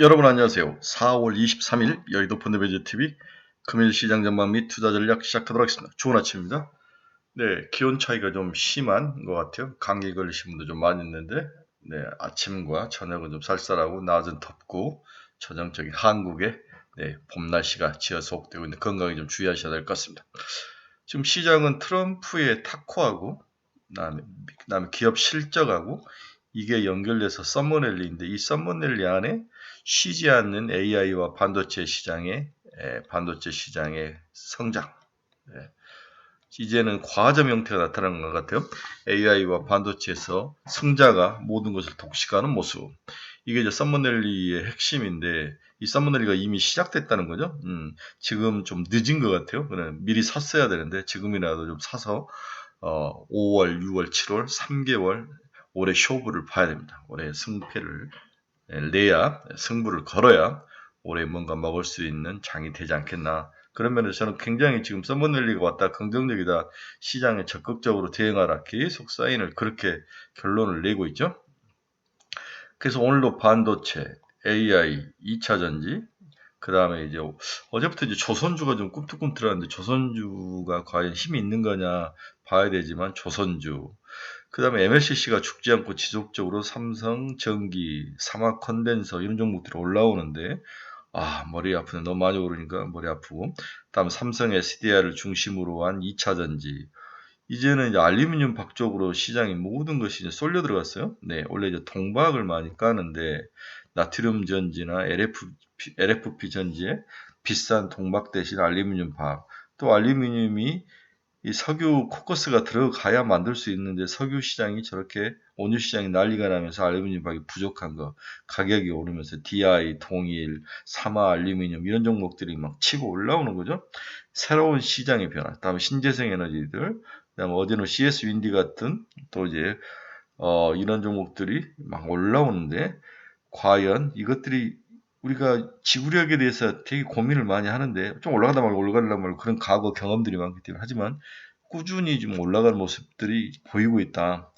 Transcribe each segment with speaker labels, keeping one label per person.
Speaker 1: 여러분 안녕하세요. 4월 23일 여의도 펀드매니저TV 금일 시장 전망 및 투자 전략 시작하도록 하겠습니다. 좋은 아침입니다. 네, 기온 차이가 좀 심한 것 같아요. 감기 걸리신 분도 좀 많이 있는데, 네, 아침과 저녁은 좀 쌀쌀하고 낮은 덥고 전형적인 한국의 봄 날씨가 지어속되고 있는 건강에 좀 주의하셔야 될 것 같습니다. 지금 시장은 트럼프의 타코하고 그다음에 기업 실적하고 이게 연결돼서 썸머랠리인데 이 썸머랠리 안에 쉬지 않는 AI와 반도체 시장의 성장. 예, 이제는 과점 형태가 나타나는 것 같아요. AI와 반도체에서 승자가 모든 것을 독식하는 모습. 이게 이제 썸머넬리의 핵심인데 이 썸머넬리가 이미 시작됐다는 거죠. 지금 좀 늦은 것 같아요. 그냥 미리 샀어야 되는데 지금이라도 좀 사서 5월, 6월, 7월 3개월 올해 쇼부를 봐야 됩니다. 올해 승패를 내야 승부를 걸어야 올해 뭔가 먹을 수 있는 장이 되지 않겠나. 그런 면에서 저는 굉장히 지금 썸머넬리가 왔다 긍정적이다. 시장에 적극적으로 대응하라. 계속 사인을 그렇게 결론을 내고 있죠. 그래서 오늘도 반도체, AI, 2차 전지, 그 다음에 이제 어제부터 이제 조선주가 좀 꿈틀꿈틀하는데 조선주가 과연 힘이 있는 거냐 봐야 되지만 조선주, 그 다음에 MLCC가 죽지 않고 지속적으로 삼성, 전기, 사막 컨덴서 이런 종목들이 올라오는데 머리 아프네. 너무 많이 오르니까 머리 아프고. 다음 삼성 SDI를 중심으로 한 2차 전지. 이제는 이제 알루미늄 박 쪽으로 시장이 모든 것이 이제 쏠려 들어갔어요. 네, 원래 이제 동박을 많이 까는데 나트륨 전지나 LFP 전지에 비싼 동박 대신 알루미늄 박. 또 알루미늄이 이 석유 코커스가 들어가야 만들 수 있는데 석유 시장이 저렇게 원유 시장이 난리가 나면서 알루미늄 박이 부족한 거 가격이 오르면서 DI, 동일, 사마 알루미늄 이런 종목들이 막 치고 올라오는 거죠. 새로운 시장의 변화. 다음에 신재생 에너지들, 그다음에 어제는 CS 윈디 같은 또 이제 이런 종목들이 막 올라오는데 과연 이것들이 우리가 지구력에 대해서 되게 고민을 많이 하는데 좀 올라가다 말고 올라가다 말고 그런 과거 경험들이 많기 때문에 하지만 꾸준히 좀 올라가는 모습들이 보이고 있다.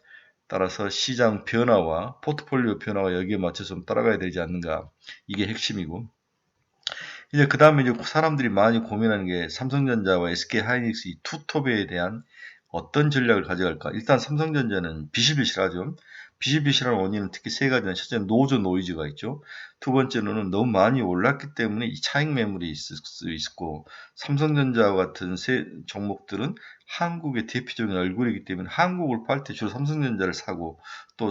Speaker 1: 따라서 시장 변화와 포트폴리오 변화가 여기에 맞춰서 좀 따라가야 되지 않는가. 이게 핵심이고. 이제 그 다음에 이제 사람들이 많이 고민하는 게 삼성전자와 SK 하이닉스 이 투톱에 대한 어떤 전략을 가져갈까? 일단 삼성전자는 비실비실하죠. 비실비실한 원인은 특히 세 가지는 첫째는 노조 노이즈가 있죠. 두 번째로는 너무 많이 올랐기 때문에 이 차익 매물이 있을 수 있고 삼성전자와 같은 세 종목들은 한국의 대표적인 얼굴이기 때문에 한국을 팔 때 주로 삼성전자를 사고 또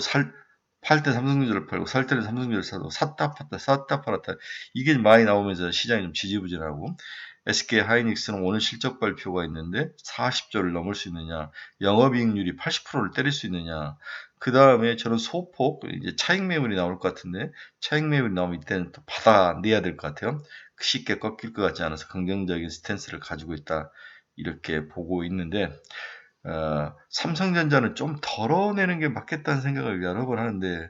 Speaker 1: 팔 때 삼성전자를 팔고 살 때는 삼성전자를 사고 샀다 팔았다 샀다 팔았다 이게 많이 나오면서 시장이 좀 지지부진하고 SK 하이닉스는 오늘 실적 발표가 있는데 40조를 넘을 수 있느냐, 영업이익률이 80%를 때릴 수 있느냐, 그 다음에 저는 소폭 이제 차익 매물이 나올 것 같은데 차익 매물이 나오면 이때는 또 받아내야 될 것 같아요. 쉽게 꺾일 것 같지 않아서 긍정적인 스탠스를 가지고 있다 이렇게 보고 있는데 삼성전자는 좀 덜어내는 게 맞겠다는 생각을 여러 번 하는데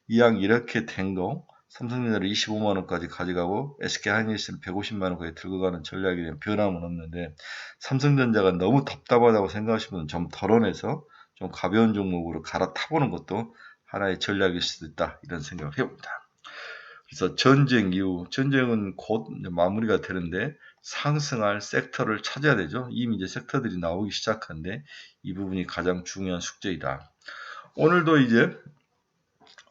Speaker 1: 이왕 이렇게 된 거 삼성전자를 25만 원까지 가져가고 SK하이닉스는 150만 원까지 들고 가는 전략에 대한 변함은 없는데 삼성전자가 너무 답답하다고 생각하시면 좀 덜어내서 좀 가벼운 종목으로 갈아타보는 것도 하나의 전략일 수도 있다 이런 생각을 해봅니다. 그래서 전쟁 이후 전쟁은 곧 마무리가 되는데 상승할 섹터를 찾아야 되죠. 이미 이제 섹터들이 나오기 시작한데 이 부분이 가장 중요한 숙제이다. 오늘도 이제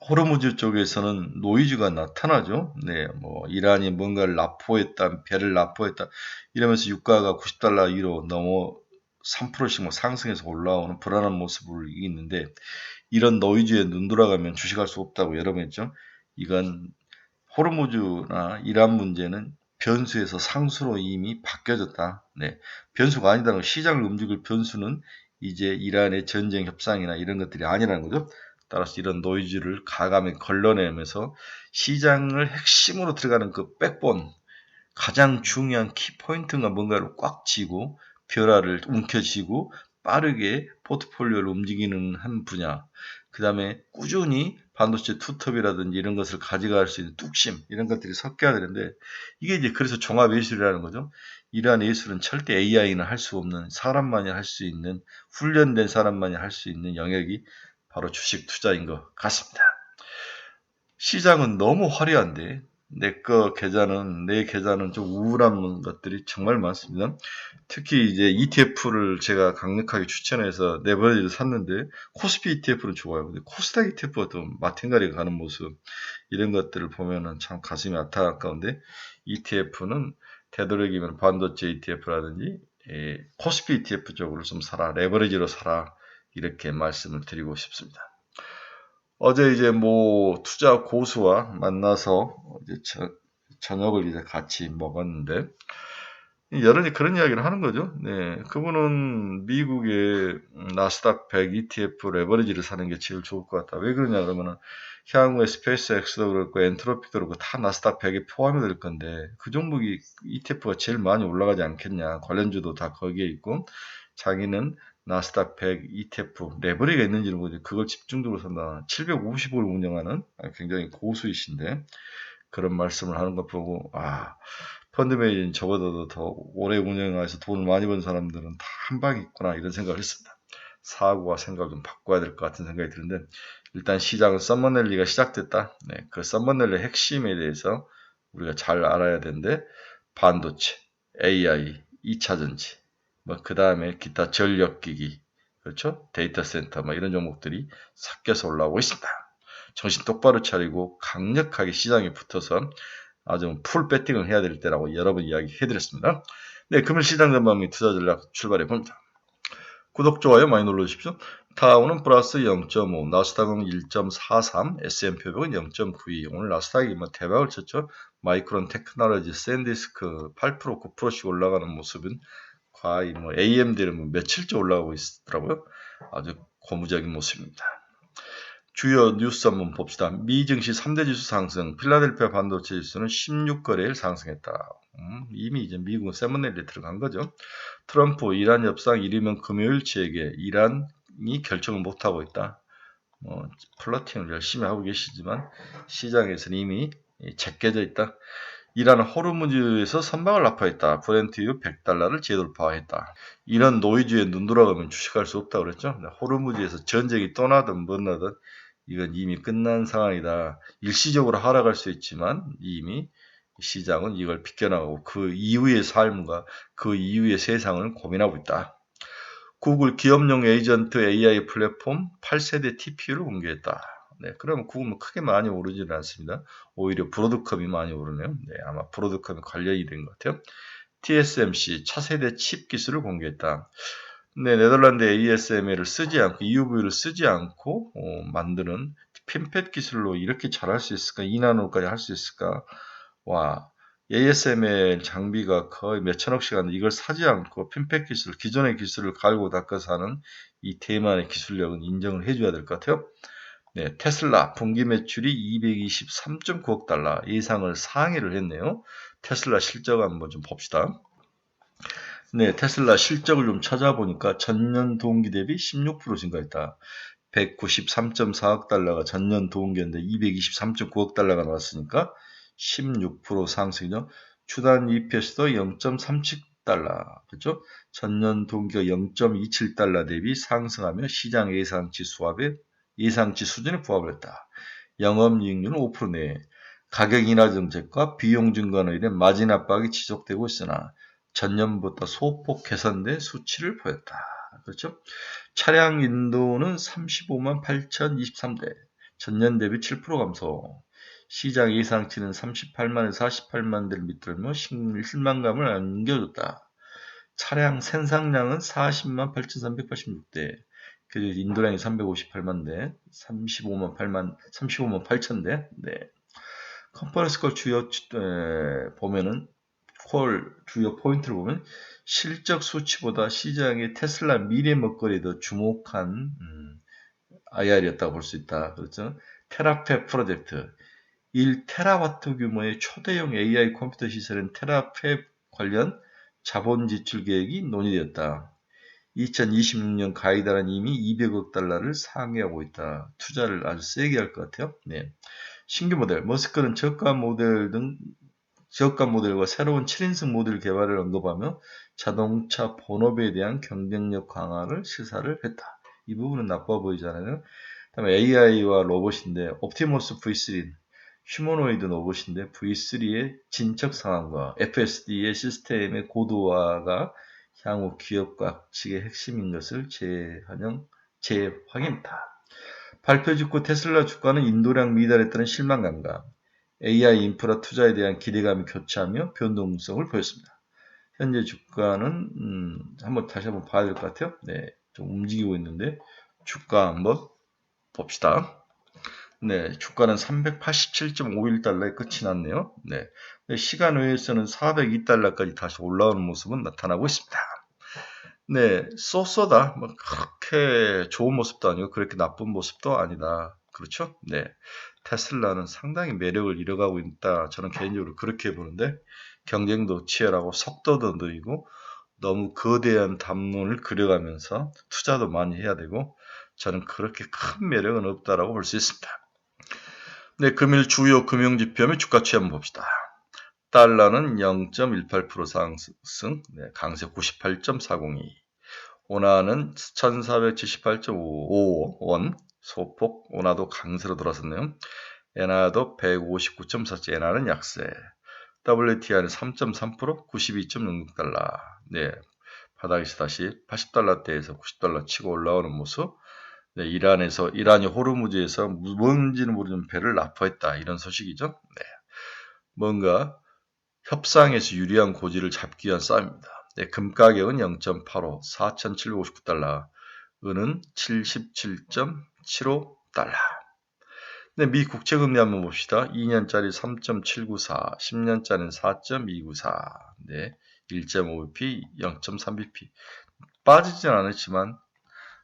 Speaker 1: 호르무즈 쪽에서는 노이즈가 나타나죠. 네, 뭐 이란이 뭔가를 납포했다, 배를 납포했다 이러면서 유가가 90달러 이로 넘어 3%씩 뭐 상승해서 올라오는 불안한 모습을 있는데 이런 노이즈에 눈 돌아가면 주식할 수 없다고 여러 번 했죠. 이건 호르무즈나 이란 문제는 변수에서 상수로 이미 바뀌어졌다. 네, 변수가 아니다는 거. 시장을 움직일 변수는 이제 이란의 전쟁 협상이나 이런 것들이 아니라는 거죠. 따라서 이런 노이즈를 가감에 걸러내면서 시장을 핵심으로 들어가는 그 백본, 가장 중요한 키포인트가 뭔가를 꽉 쥐고 벼라를 움켜쥐고 빠르게 포트폴리오를 움직이는 한 분야. 그 다음에 꾸준히 반도체 투톱이라든지 이런 것을 가져갈 수 있는 뚝심 이런 것들이 섞여야 되는데 이게 이제 그래서 종합 예술이라는 거죠. 이러한 예술은 절대 AI는 할 수 없는 사람만이 할 수 있는 훈련된 사람만이 할 수 있는 영역이 바로 주식 투자인 것 같습니다. 시장은 너무 화려한데 내 계좌는 좀 우울한 것들이 정말 많습니다. 특히 이제 ETF를 제가 강력하게 추천해서 레버리지를 샀는데 코스피 ETF는 좋아요. 근데 코스닥 ETF가 좀 마탱가리가 가는 모습 이런 것들을 보면은 참 가슴이 안타까운데 ETF는 되도록이면 반도체 ETF라든지 코스피 ETF 쪽으로 좀 사라, 레버리지로 사라 이렇게 말씀을 드리고 싶습니다. 어제 이제 뭐 투자 고수와 만나서 이제 저녁을 이제 같이 먹었는데 여론이 그런 이야기를 하는 거죠. 네, 그분은 미국의 나스닥 100 ETF 레버리지를 사는 게 제일 좋을 것 같다. 왜 그러냐 그러면은 향후에 스페이스X도 그렇고 엔트로피도 그렇고 다 나스닥 100에 포함이 될 건데 그 종목이 ETF가 제일 많이 올라가지 않겠냐. 관련주도 다 거기에 있고 자기는 나스닥 100 ETF 레버리가 있는지는 모르지 그걸 집중적으로 산다. 750억을 운영하는 굉장히 고수이신데 그런 말씀을 하는 거 보고 펀드 매니저는 저보다도 더 오래 운영해서 돈을 많이 번 사람들은 다 한 방이 있구나 이런 생각을 했습니다. 사고와 생각을 좀 바꿔야 될 것 같은 생각이 드는데 일단 시장은 썸머넬리가 시작됐다. 네, 그 썸머넬리 핵심에 대해서 우리가 잘 알아야 되는데 반도체, AI, 2차전지, 그 다음에 기타 전력기기, 그렇죠? 데이터 센터 이런 종목들이 섞여서 올라오고 있습니다. 정신 똑바로 차리고 강력하게 시장에 붙어서 아주 풀 배팅을 해야 될 때라고 여러 번 이야기해드렸습니다. 네, 금일 시장 전망 및 투자 전략 출발해 봅니다. 구독, 좋아요 많이 눌러주십시오. 다우는 플러스 0.5, 나스닥은 1.43, S&P 500은 0.92. 오늘 나스닥이 대박을 쳤죠. 마이크론 테크놀로지, 샌디스크 8%, 9%씩 올라가는 모습은 거의 AMD는 며칠째 올라가고 있더라고요. 아주 고무적인 모습입니다. 주요 뉴스 한번 봅시다. 미 증시 3대 지수 상승, 필라델피아 반도체 지수는 16거래일 상승했다. 이미 이제 미국은 세븐넬리에 들어간 거죠. 트럼프 이란 협상 이르면 금요일치에게 이란이 결정을 못하고 있다. 플러팅을 열심히 하고 계시지만 시장에서는 이미 제껴져 있다. 이란은 호르무즈에서 선박을 납포했다. 브렌트유 100달러를 재돌파했다. 이런 노이즈에 눈 돌아가면 주식할 수 없다고 그랬죠. 호르무즈에서 전쟁이 또 나든 뭐 나든 이건 이미 끝난 상황이다. 일시적으로 하락할 수 있지만 이미 시장은 이걸 비껴나가고 그 이후의 삶과 그 이후의 세상을 고민하고 있다. 구글 기업용 에이전트 AI 플랫폼 8세대 TPU를 공개했다. 네, 그러면 구글은 크게 많이 오르지는 않습니다. 오히려 브로드컴이 많이 오르네요. 네, 아마 브로드컴이 관련이 된 것 같아요. TSMC 차세대 칩 기술을 공개했다. 네, 네덜란드 ASML을 쓰지 않고 EUV를 쓰지 않고 만드는 핀팻 기술로 이렇게 잘할 수 있을까? 2나노까지 할 수 있을까? 와, ASML 장비가 거의 몇천억씩 하는데 이걸 사지 않고 핀팻 기술, 기존의 기술을 갈고 닦아서 하는 이 대만의 기술력은 인정을 해줘야 될 것 같아요. 네, 테슬라 분기 매출이 223.9억 달러 예상을 상회를 했네요. 테슬라 실적 한번 좀 봅시다. 네, 테슬라 실적을 좀 찾아보니까 전년 동기 대비 16% 증가했다. 193.4억 달러가 전년 동기였는데 223.9억 달러가 나왔으니까 16% 상승이죠. 주단 EPS도 0.37달러, 그렇죠? 전년 동기가 0.27달러 대비 상승하며 시장 예상치 수준에 부합을 했다. 영업이익률은 5% 내외. 가격 인하 정책과 비용 증가로 인해 마진 압박이 지속되고 있으나 전년보다 소폭 개선된 수치를 보였다. 그렇죠? 차량 인도는 35만 8,023대, 전년 대비 7% 감소. 시장 예상치는 38만에서 48만 대를 밑들며 실망감을 안겨줬다. 차량 생산량은 40만 8,386대, 그리고 인도량이 358만 대, 35만 8천 대. 네. 컨퍼런스 콜 보면은 콜 주요 포인트를 보면 실적 수치보다 시장의 테슬라 미래 먹거리에 더 주목한 IR이었다고 볼 수 있다. 그렇죠? 테라페 프로젝트 1테라와트 규모의 초대형 AI 컴퓨터 시설인 테라페 관련 자본 지출 계획이 논의되었다. 2026년 가이드는 이미 200억 달러를 상회하고 있다. 투자를 아주 세게 할 것 같아요. 네. 신규 모델, 머스크는 저가 모델과 새로운 7인승 모델 개발을 언급하며 자동차 본업에 대한 경쟁력 강화를 시사를 했다. 이 부분은 나빠 보이잖아요. 그다음에 AI와 로봇인데 옵티머스 V3 휴머노이드 로봇인데 V3의 진척 상황과 FSD의 시스템의 고도화가 향후 기업과 악측의 핵심인 것을 재확인다. 발표 직후 테슬라 주가는 인도량 미달에 따른 실망감과 AI 인프라 투자에 대한 기대감이 교차하며 변동성을 보였습니다. 현재 주가는 다시 한번 봐야 될 것 같아요. 네, 좀 움직이고 있는데 주가 한번 봅시다. 네, 주가는 387.51달러에 끝이 났네요. 네, 시간 외에서는 402달러까지 다시 올라오는 모습은 나타나고 있습니다. 네, 쏘쏘다. 뭐 그렇게 좋은 모습도 아니고 그렇게 나쁜 모습도 아니다. 그렇죠? 네, 테슬라는 상당히 매력을 잃어가고 있다. 저는 개인적으로 그렇게 보는데 경쟁도 치열하고 속도도 느리고 너무 거대한 담론을 그려가면서 투자도 많이 해야 되고 저는 그렇게 큰 매력은 없다라고 볼 수 있습니다. 네, 금일 주요 금융지표 및 주가 취한 봅시다. 달러는 0.18% 상승, 네, 강세 98.402. 원화는 1478.55원, 소폭 원화도 강세로 돌아섰네요. 엔화도 159.47, 엔화는 약세. WTI는 3.3%, 92.66달러. 네, 바닥에서 다시 80달러대에서 90달러 치고 올라오는 모습. 네, 이란이 호르무즈에서 뭔지는 모르는 배를 납포했다. 이런 소식이죠. 네, 뭔가 협상에서 유리한 고지를 잡기 위한 싸움입니다. 네, 금 가격은 0.85, 4,759달러, 은은 77.75달러. 네, 미 국채금리 한번 봅시다. 2년짜리 3.794, 10년짜리는 4.294, 네, 1.5bp, 0.3bp. 빠지진 않았지만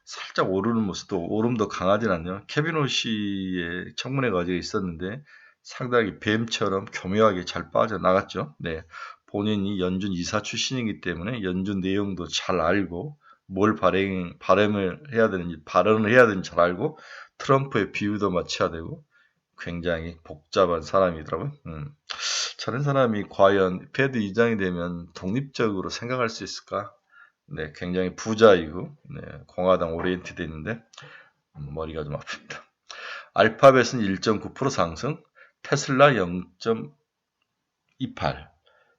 Speaker 1: 살짝 오르는 모습도 오름도 강하진 않네요. 케빈 오시의 청문회 과정에 있었는데 상당히 뱀처럼 교묘하게 잘 빠져나갔죠. 네, 본인이 연준 이사 출신이기 때문에 연준 내용도 잘 알고 뭘 발언을 해야 되는지 잘 알고 트럼프의 비유도 맞춰야 되고 굉장히 복잡한 사람이더라고요. 저런 사람이 과연 패드 의장이 되면 독립적으로 생각할 수 있을까? 네, 굉장히 부자이고 네, 공화당 오리엔티드 있는데 머리가 좀 아픕니다. 알파벳은 1.9% 상승, 테슬라 0.28,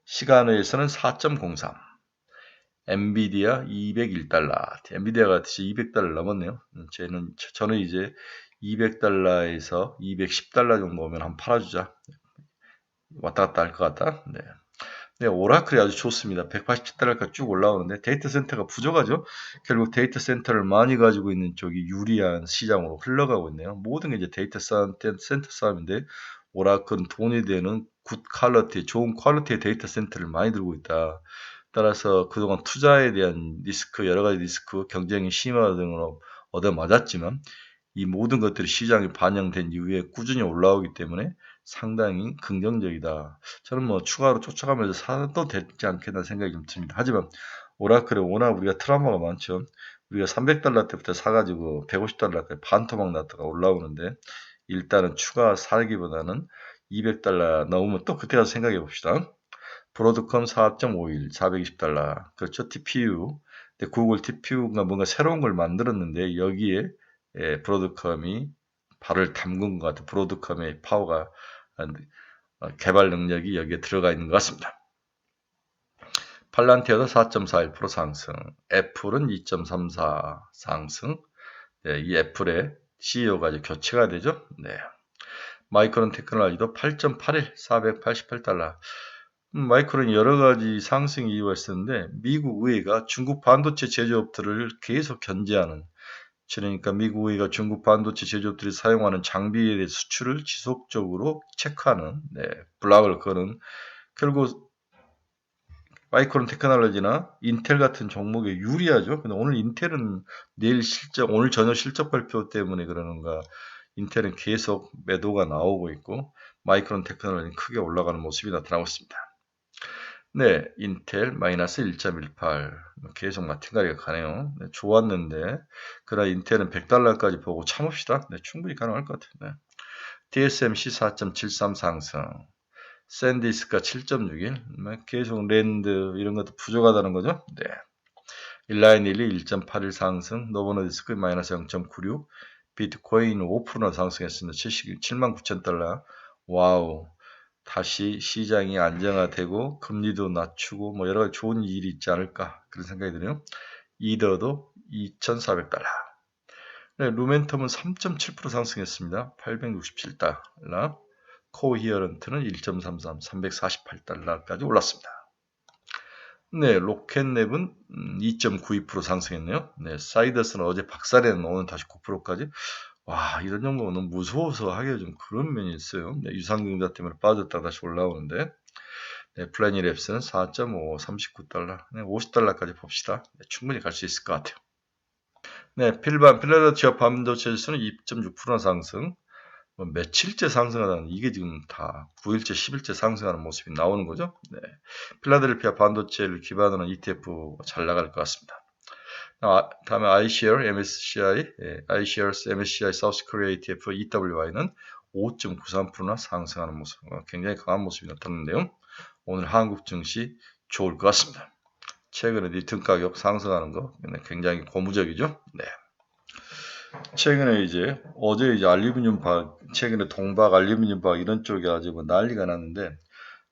Speaker 1: 시간외에서는 4.03, 엔비디아 201달러, 엔비디아가 200달러 넘었네요. 저는 이제 200달러에서 210달러 정도 오면 한번 팔아주자. 왔다 갔다 할 것 같다. 네. 네, 오라클이 아주 좋습니다. 187달러까지 쭉 올라오는데 데이터 센터가 부족하죠. 결국 데이터 센터를 많이 가지고 있는 쪽이 유리한 시장으로 흘러가고 있네요. 모든 게 이제 데이터 센터 싸움인데 오라클은 돈이 되는 굿 퀄리티, 좋은 퀄리티의 데이터 센터를 많이 들고 있다. 따라서 그동안 투자에 대한 리스크, 여러 가지 리스크, 경쟁이 심화 등으로 얻어맞았지만 이 모든 것들이 시장에 반영된 이후에 꾸준히 올라오기 때문에 상당히 긍정적이다. 저는 뭐 추가로 쫓아가면서 사도 되지 않겠나 생각이 좀 듭니다. 하지만 오라클은 워낙 우리가 트라우마가 많죠. 우리가 300달러 때부터 사가지고 150달러까지 반토막 났다가 올라오는데 일단은 추가 사기보다는 200달러 넘으면 또 그때 가서 생각해 봅시다. 브로드컴 4.51, 420달러. 그렇죠. TPU. 근데 구글 TPU가 뭔가 새로운 걸 만들었는데 여기에 브로드컴이 발을 담근 것 같아요. 브로드컴의 파워가 개발 능력이 여기에 들어가 있는 것 같습니다. 팔란티어도 4.41% 상승, 애플은 2.34 상승. 네, 이 애플의 CEO가 이제 교체가 되죠. 네. 마이크론 테크놀로지도 8.81, 488달러. 마이크론 여러 가지 상승 이유가 있었는데 미국 의회가 중국 반도체 제조업들을 계속 견제하는, 그러니까 미국 의회가 중국 반도체 제조업들이 사용하는 장비에 대해 수출을 지속적으로 체크하는, 네, 블락을 거는, 결국 마이크론 테크놀로지나 인텔 같은 종목에 유리하죠. 근데 오늘 인텔은 오늘 저녁 실적 발표 때문에 그러는가 인텔은 계속 매도가 나오고 있고 마이크론 테크놀로지는 크게 올라가는 모습이 나타나고 있습니다. 네, 인텔 마이너스 1.18 계속 마틴가리가 가네요. 네, 좋았는데 그러나 인텔은 100달러까지 보고 참읍시다. 네, 충분히 가능할 것 같아요. 네. TSMC 4.73 상승, 샌디스크가 7.61, 계속 랜드 이런 것도 부족하다는 거죠. 네. 일라인일리 1.81 상승, 노보노디스크 마이너스 0.96, 비트코인 5% 상승했습니다. 79,000달러, 와우. 다시 시장이 안정화되고 금리도 낮추고 뭐 여러 가지 좋은 일이 있지 않을까 그런 생각이 드네요. 이더도 2,400달러. 네, 루멘텀은 3.7% 상승했습니다. 867달러. 코히어런트는 1.33, 348달러까지 올랐습니다. 네, 로켓랩은 2.92% 상승했네요. 네, 사이더스는 어제 박살내는 오늘 다시 9%까지. 와, 이런 정도는 너무 무서워서 하기가 좀 그런 면이 있어요. 네, 유상증자 때문에 빠졌다 다시 올라오는데. 네, 플래닛랩스는 4.5, 39달러, 네, 50달러까지 봅시다. 네, 충분히 갈 수 있을 것 같아요. 네, 필라델피아 반도체 지수는 2.6% 상승. 뭐 며칠째 상승하다는 이게 지금 다 9일째, 10일째 상승하는 모습이 나오는 거죠. 네. 필라델피아 반도체를 기반으로 한 ETF 잘 나갈 것 같습니다. 다음에 iShares MSCI, iShares MSCI South Korea ETF EWI는 5.93%나 상승하는 모습, 굉장히 강한 모습이 나타났는데요. 오늘 한국 증시 좋을 것 같습니다. 최근에 리튬 가격 상승하는 거 굉장히 고무적이죠. 네. 최근에 어제 알루미늄 최근에 동박, 알루미늄 박 이런 쪽이 아주 뭐 난리가 났는데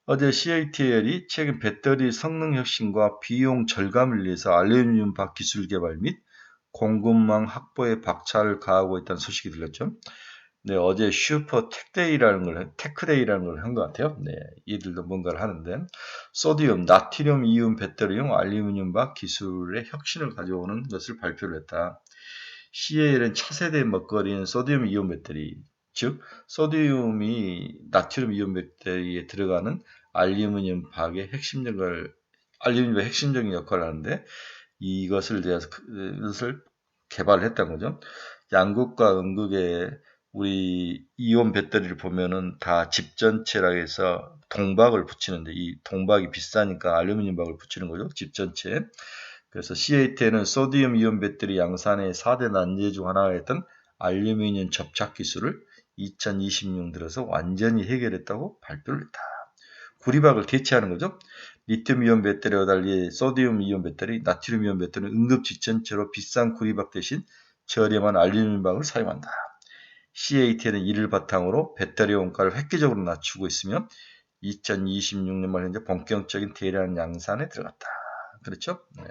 Speaker 1: 어제 CATL이 최근 배터리 성능 혁신과 비용 절감을 위해서 알루미늄 박 기술 개발 및 공급망 확보에 박차를 가하고 있다는 소식이 들렸죠. 네, 어제 슈퍼 테크데이라는 걸 한 것 같아요. 네, 이들도 뭔가를 하는데, 소디움, 나트륨 이온 배터리용 알루미늄 박 기술의 혁신을 가져오는 것을 발표를 했다. CAL은 차세대 먹거리인 소디움 이온 배터리, 즉 소디움이 나트륨 이온 배터리에 들어가는 알루미늄 박의 알루미늄의 핵심적인 역할을 하는데 이것을 개발을 했던 거죠. 양극과 음극의 우리 이온 배터리를 보면은 다 집전체라 해서 동박을 붙이는데 이 동박이 비싸니까 알루미늄 박을 붙이는 거죠. 집전체. 그래서 CAT는 소디움 이온 배터리 양산의 4대 난제 중 하나였던 알루미늄 접착 기술을 2020년 들어서 완전히 해결했다고 발표를 했다. 구리박을 대체하는 거죠. 리튬 이온 배터리와 달리 소디움 이온 배터리, 나트륨 이온 배터리는 응급 집전체로 비싼 구리박 대신 저렴한 알루미늄 박을 사용한다. CAT는 이를 바탕으로 배터리 원가를 획기적으로 낮추고 있으며 2026년 말 현재 본격적인 대량 양산에 들어갔다. 그렇죠? 네.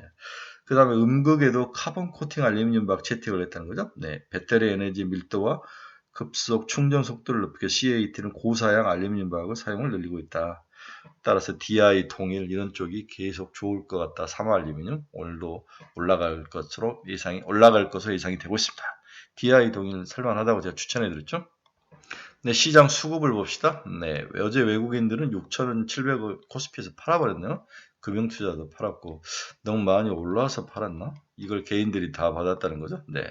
Speaker 1: 그 다음에 음극에도 카본 코팅 알루미늄 박 채택을 했다는 거죠. 네. 배터리 에너지 밀도와 급속 충전 속도를 높이기 CAT는 고사양 알루미늄 박을 사용을 늘리고 있다. 따라서 DI 동일 이런 쪽이 계속 좋을 것 같다. 삼알루미늄 오늘도 올라갈 것으로 예상이 되고 있습니다. DI 동일 살만하다고 제가 추천해드렸죠. 네, 시장 수급을 봅시다. 네, 어제 외국인들은 6,700을 코스피에서 팔아버렸네요. 금융투자도 팔았고 너무 많이 올라와서 팔았나? 이걸 개인들이 다 받았다는 거죠. 네.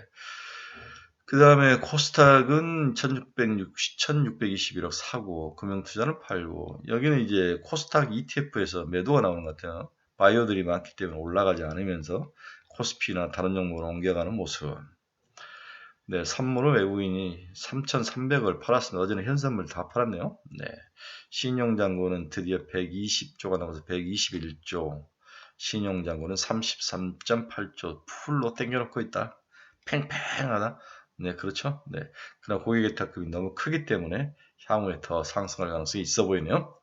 Speaker 1: 그 다음에 코스닥은 1621억 사고 금융투자는 팔고 여기는 코스닥 ETF에서 매도가 나오는 것 같아요. 바이오들이 많기 때문에 올라가지 않으면서 코스피나 다른 종목으로 옮겨가는 모습. 네, 선물은 외국인이 3,300을 팔았습니다. 어제는 현선물 다 팔았네요. 네. 신용잔고는 드디어 120조가 나와서 121조. 신용잔고는 33.8조 풀로 땡겨놓고 있다. 팽팽하다. 네, 그렇죠. 네. 그러나 고객의탁금이 너무 크기 때문에 향후에 더 상승할 가능성이 있어 보이네요.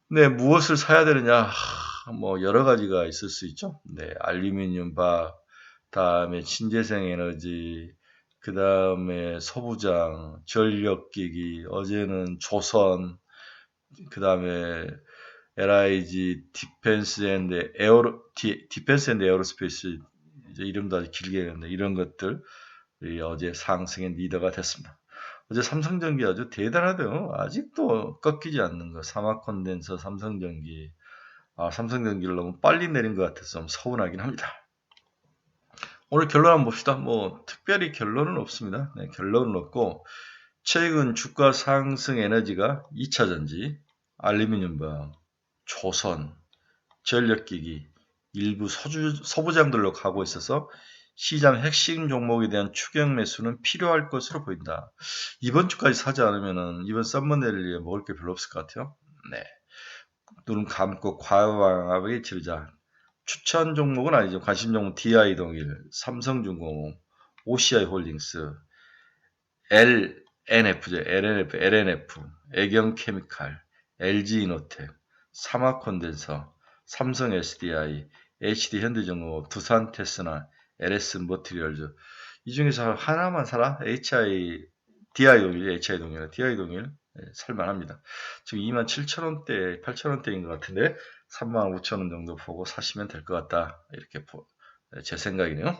Speaker 1: 네, 무엇을 사야 되느냐? 뭐 여러 가지가 있을 수 있죠. 네, 알루미늄 박, 다음에 신재생 에너지, 그 다음에 소부장, 전력기기, 어제는 조선, 그 다음에 LIG, 디펜스 앤드 에어로스페이스, 이름도 아주 길게 했는데 이런 것들 어제 상승의 리더가 됐습니다. 어제 삼성전기 아주 대단하대요. 아직도 꺾이지 않는 거. 사막콘덴서 삼성전기. 삼성전기를 너무 빨리 내린 것 같아서 좀 서운하긴 합니다. 오늘 결론 한번 봅시다. 뭐 특별히 결론은 없습니다. 네, 결론은 없고 최근 주가 상승 에너지가 2차전지, 알루미늄방, 조선, 전력기기, 일부 소부장들로 가고 있어서 시장 핵심 종목에 대한 추격 매수는 필요할 것으로 보인다. 이번 주까지 사지 않으면 이번 썸머네일리에 먹을 게 별로 없을 것 같아요. 네. 눈 감고 과감하게 지르자. 추천 종목은 아니죠. 관심 종목 DI 동일, 삼성중공업, OCI 홀딩스, NF죠. LNF, 애경케미칼, LG이노텍, 사마콘덴서, 삼성 SDI, HD현대중공업, 두산테스나, LS머티리얼즈. 이 중에서 하나만 사라? DI동일, DI동일 살만합니다. 지금 27,000원대, 8,000원대인 것 같은데 35,000원 정도 보고 사시면 될 것 같다. 이렇게 제 생각이네요.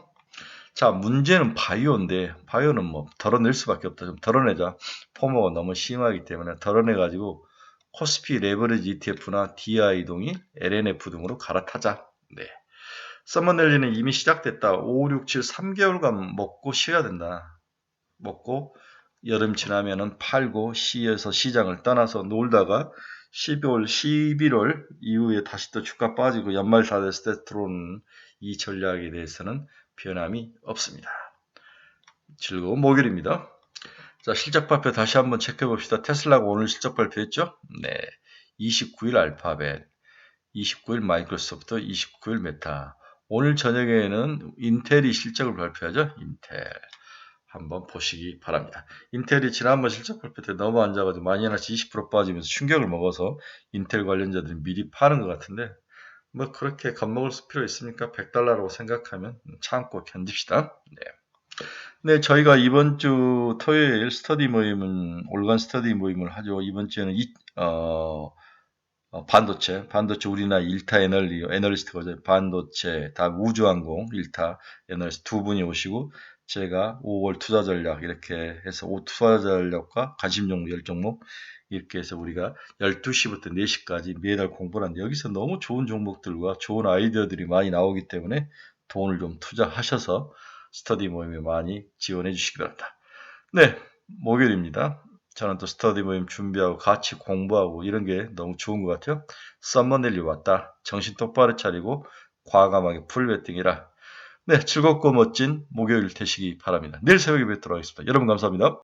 Speaker 1: 자, 문제는 바이오인데 바이오는 뭐 덜어낼 수밖에 없다. 좀 덜어내자. 포모가 너무 심하기 때문에 덜어내가지고 코스피 레버리지 ETF나 DI 동이 LNF 등으로 갈아타자. 네. 서머넬리는 이미 시작됐다. 5, 6, 7, 3개월간 먹고 쉬어야 된다. 먹고 여름 지나면은 팔고 시에서 시장을 떠나서 놀다가 12월, 11월 이후에 다시 또 주가 빠지고 연말 다 됐을 때 들어오는 이 전략에 대해서는 변함이 없습니다. 즐거운 목요일입니다. 자, 실적 발표 다시 한번 체크해 봅시다. 테슬라가 오늘 실적 발표했죠? 네. 29일 알파벳, 29일 마이크로소프트, 29일 메타. 오늘 저녁에는 인텔이 실적을 발표하죠? 인텔. 한번 보시기 바랍니다. 인텔이 지난번 실적 발표 때 너무 앉아가지고 마이너스 20% 빠지면서 충격을 먹어서 인텔 관련자들이 미리 파는 것 같은데 뭐 그렇게 겁먹을 필요 있습니까? $100라고 생각하면 참고 견딥시다. 네, 저희가 이번 주 토요일 스터디 모임은 올간 스터디 모임을 하죠. 이번 주에는 반도체 우리나라 1타 애널리스트가 반도체, 다 우주항공 1타 애널리스트 두 분이 오시고 제가 5월 투자 전략 이렇게 해서 투자 전략과 관심 종목 10종목 이렇게 해서 우리가 12시부터 4시까지 매달 공부를 하는데 여기서 너무 좋은 종목들과 좋은 아이디어들이 많이 나오기 때문에 돈을 좀 투자하셔서 스터디 모임에 많이 지원해 주시기 바랍니다. 네, 목요일입니다. 저는 또 스터디 모임 준비하고 같이 공부하고 이런 게 너무 좋은 것 같아요. 썸머넬리 왔다. 정신 똑바로 차리고 과감하게 풀베팅이라. 네, 즐겁고 멋진 목요일 되시기 바랍니다. 내일 새벽에 뵙도록 하겠습니다. 여러분 감사합니다.